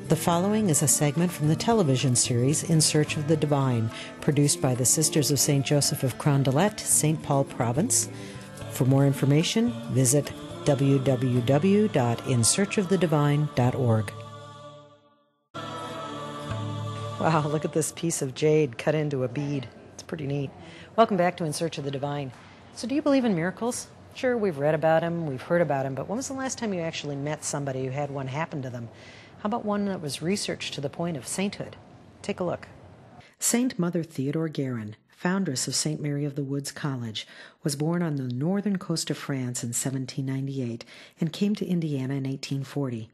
The following is a segment from the television series In Search of the Divine, produced by the Sisters of St. Joseph of Carondelet, St. Paul Province. For more information, visit www.insearchofthedivine.org. Wow, look at this piece of jade cut into a bead. It's pretty neat. Welcome back to In Search of the Divine. So do you believe in miracles? Sure, we've read about them, we've heard about them, but when was the last time you actually met somebody who had one happen to them? How about one that was researched to the point of sainthood? Take a look. Saint Mother Theodore Guerin, foundress of St. Mary of the Woods College, was born on the northern coast of France in 1798 and came to Indiana in 1840.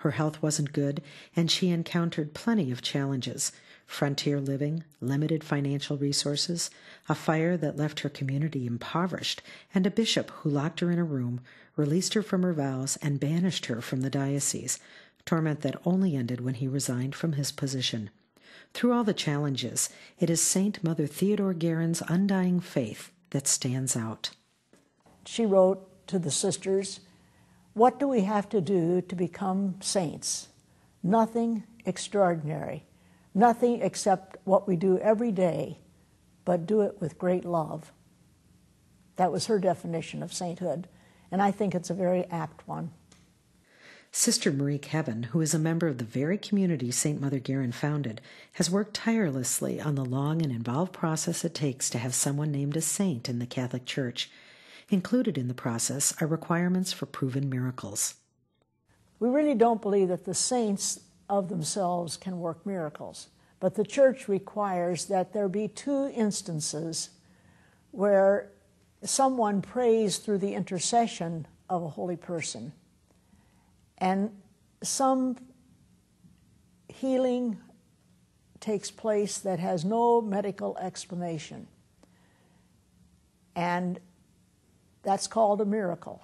Her health wasn't good, and she encountered plenty of challenges: frontier living, limited financial resources, a fire that left her community impoverished, and a bishop who locked her in a room, released her from her vows, and banished her from the diocese, torment that only ended when he resigned from his position. Through all the challenges, it is Saint Mother Theodore Guerin's undying faith that stands out. She wrote to the sisters, "What do we have to do to become saints? Nothing extraordinary, nothing except what we do every day, but do it with great love." That was her definition of sainthood, and I think it's a very apt one. Sister Marie Kevin, who is a member of the very community St. Mother Guerin founded, has worked tirelessly on the long and involved process it takes to have someone named a saint in the Catholic Church. Included in the process are requirements for proven miracles. We really don't believe that the saints of themselves can work miracles, but the Church requires that there be 2 instances where someone prays through the intercession of a holy person, and some healing takes place that has no medical explanation, and that's called a miracle.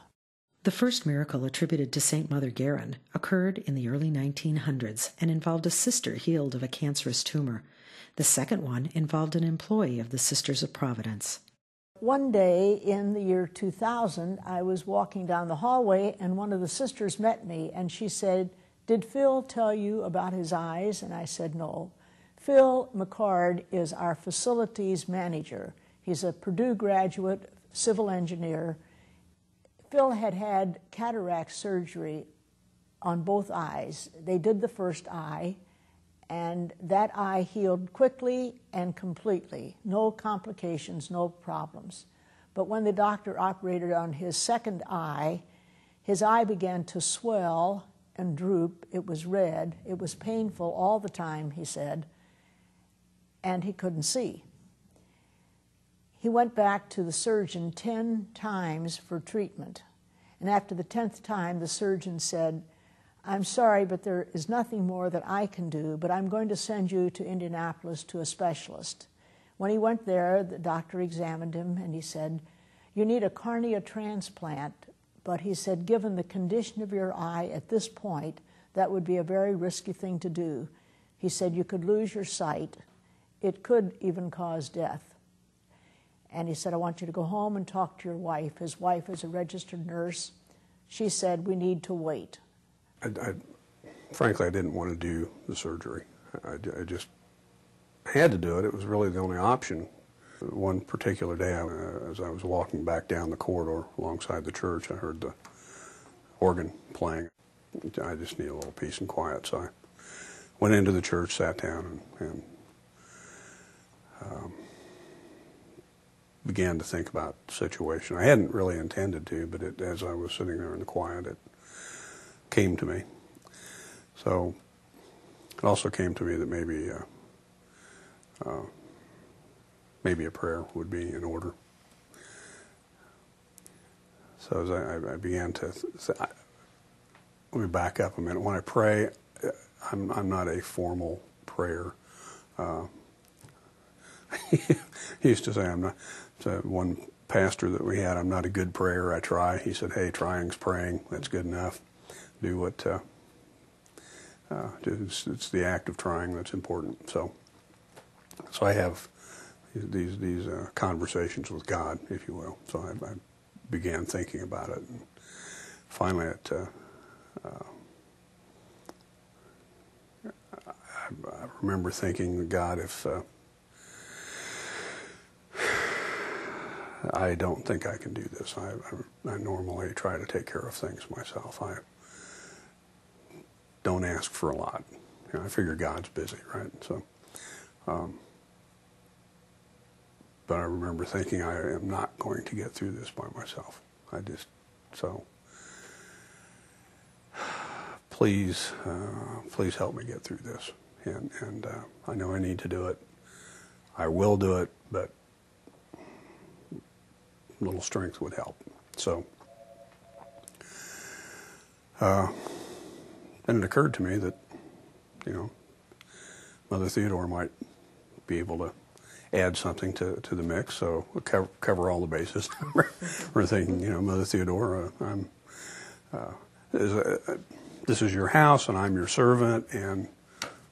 The first miracle attributed to St. Mother Guerin occurred in the early 1900s and involved a sister healed of a cancerous tumor. The second one involved an employee of the Sisters of Providence. One day in the year 2000, I was walking down the hallway and one of the sisters met me and she said, "Did Phil tell you about his eyes?" And I said, "No." Phil McCord is our facilities manager. He's a Purdue graduate, civil engineer. Phil had had cataract surgery on both eyes. They did the first eye, and that eye healed quickly and completely. No complications, no problems. But when the doctor operated on his second eye, his eye began to swell and droop. It was red. It was painful all the time, he said, and he couldn't see. He went back to the surgeon 10 times for treatment. And after the 10th time, the surgeon said, "I'm sorry, but there is nothing more that I can do, but I'm going to send you to Indianapolis to a specialist." When he went there, the doctor examined him and he said, "You need a cornea transplant," but he said, "Given the condition of your eye at this point, that would be a very risky thing to do." He said, "You could lose your sight. It could even cause death." And he said, "I want you to go home and talk to your wife." His wife is a registered nurse. She said, "We need to wait." Frankly, I didn't want to do the surgery. I just had to do it. It was really the only option. One particular day, as I was walking back down the corridor alongside the church, I heard the organ playing. I just needed a little peace and quiet, so I went into the church, sat down, and began to think about the situation. I hadn't really intended to, but as I was sitting there in the quiet, it came to me. So it also came to me that maybe a prayer would be in order. So as I began to let me back up a minute. When I pray, I'm not a formal prayer. He used to say, I'm not. So one pastor that we had, "I'm not a good prayer. I try." He said, "Hey, trying's praying. That's good enough. Do what. It's the act of trying that's important." So I have these conversations with God, if you will. So I began thinking about it, and finally remember thinking, God, if I don't think I can do this. I normally try to take care of things myself. I don't ask for a lot. I figure God's busy, right? So, but I remember thinking, I am not going to get through this by myself. Please help me get through this. And I know I need to do it. I will do it, but a little strength would help. So, and it occurred to me that, Mother Theodore might be able to add something to the mix, so we'll cover all the bases. We're thinking, Mother Theodore, this is your house, and I'm your servant, and,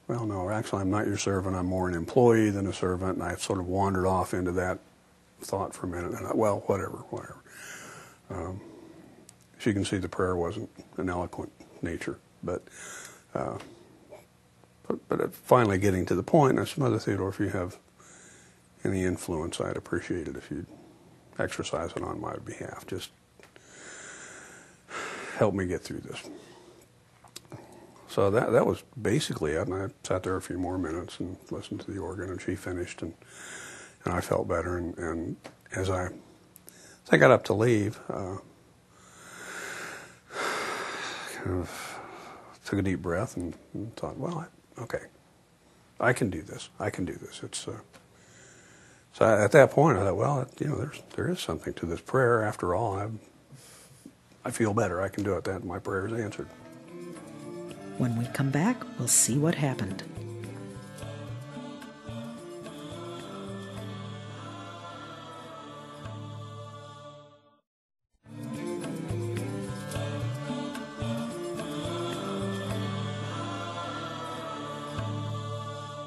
well, no, actually, I'm not your servant. I'm more an employee than a servant, and I sort of wandered off into that thought for a minute, and well, whatever. As you can see, the prayer wasn't an eloquent nature, but finally getting to the point, I said, Mother Theodore, if you have any influence, I'd appreciate it if you'd exercise it on my behalf. Just help me get through this. So that was basically it, and I sat there a few more minutes and listened to the organ, and she finished, and I felt better. And as I got up to leave, kind of took a deep breath and thought, well, okay, I can do this. I can do this. So at that point, I thought, well, there is something to this prayer. After all, I feel better. I can do it. That my prayer is answered. When we come back, we'll see what happened.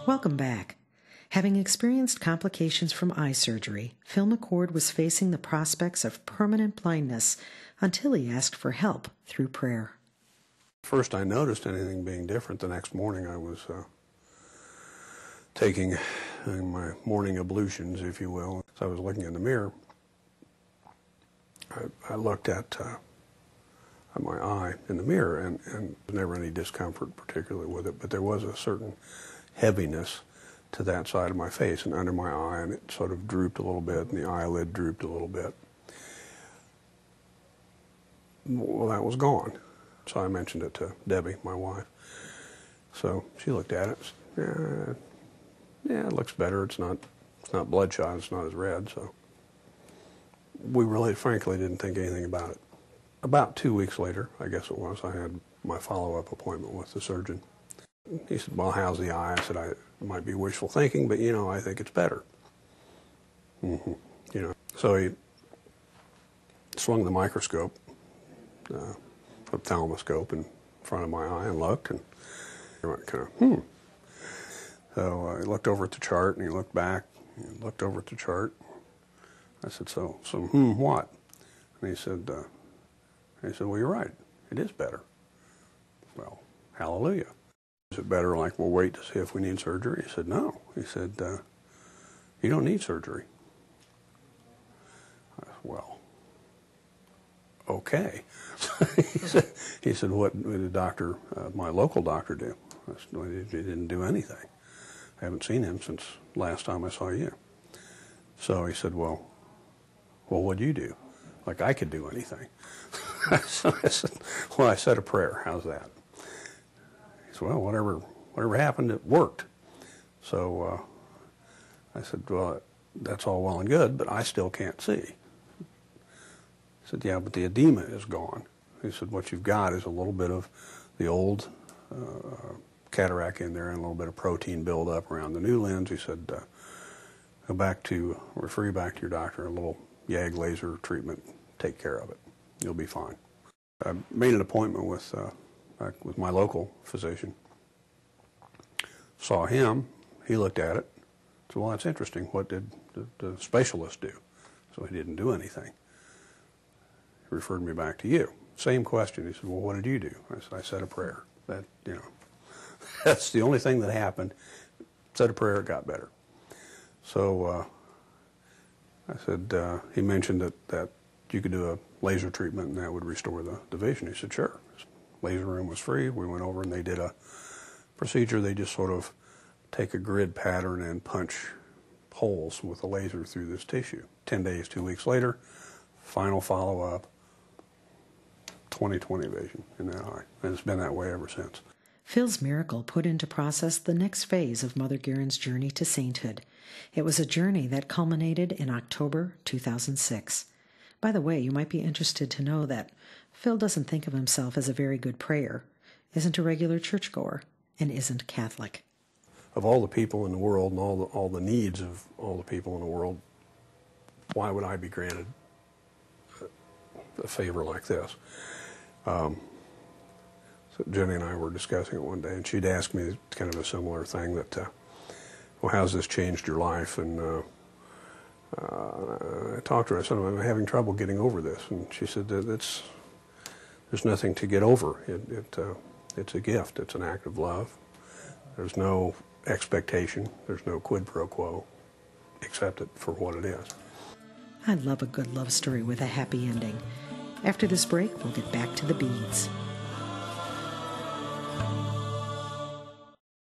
Welcome back. Having experienced complications from eye surgery, Phil McCord was facing the prospects of permanent blindness until he asked for help through prayer. First I noticed anything being different. The next morning I was taking my morning ablutions, if you will. So I was looking in the mirror. I looked at my eye in the mirror, and there was never any discomfort particularly with it, but there was a certain heaviness to that side of my face and under my eye, and it sort of drooped a little bit, and the eyelid drooped a little bit. Well, that was gone. So I mentioned it to Debbie, my wife. So she looked at it. Yeah, it looks better. It's not bloodshot. It's not as red. So we really, frankly, didn't think anything about it. About 2 weeks later, I guess it was, I had my follow-up appointment with the surgeon. He said, well, how's the eye? I said, it might be wishful thinking, but, I think it's better. So he swung the microscope, ophthalmoscope in front of my eye and looked, and I went kind of, So he looked over at the chart, and he looked back, and looked over at the chart. I said, so what? And he said, well, you're right. It is better. Well, hallelujah. Is it better like we'll wait to see if we need surgery? He said, no. He said, you don't need surgery. I said, well, okay. he said, what did the doctor, my local doctor, do? I said, well, he didn't do anything. I haven't seen him since last time I saw you. So he said, well, what'd you do? Like I could do anything. So I said, well, I said a prayer. How's that? He said, well, whatever happened, it worked. So I said, well, that's all well and good, but I still can't see. He said, yeah, but the edema is gone. He said, what you've got is a little bit of the old cataract in there and a little bit of protein buildup around the new lens. He said, refer you back to your doctor, a little YAG laser treatment, take care of it. You'll be fine. I made an appointment with my local physician. Saw him. He looked at it. Said, well, that's interesting. What did the specialist do? So he didn't do anything. He referred me back to you. Same question. He said, well, what did you do? I said, I said a prayer. That's the only thing that happened. said a prayer, it got better. So I said, he mentioned that you could do a laser treatment and that would restore the vision. He said, sure. Laser room was free. We went over and they did a procedure. They just sort of take a grid pattern and punch holes with a laser through this tissue. 10 days, 2 weeks later, final follow-up, 20/20 vision in that eye. And it's been that way ever since. Phil's miracle put into process the next phase of Mother Guerin's journey to sainthood. It was a journey that culminated in October 2006. By the way, you might be interested to know that Phil doesn't think of himself as a very good prayer, isn't a regular churchgoer, and isn't Catholic. Of all the people in the world and all the needs of all the people in the world, why would I be granted a favor like this? So Jenny and I were discussing it one day, and she'd asked me kind of a similar thing that, well, how's this changed your life? And I talked to her. I said, I'm having trouble getting over this. And she said, there's nothing to get over. It's a gift. It's an act of love. There's no expectation. There's no quid pro quo. Accept it for what it is. I love a good love story with a happy ending. After this break, we'll get back to the beads.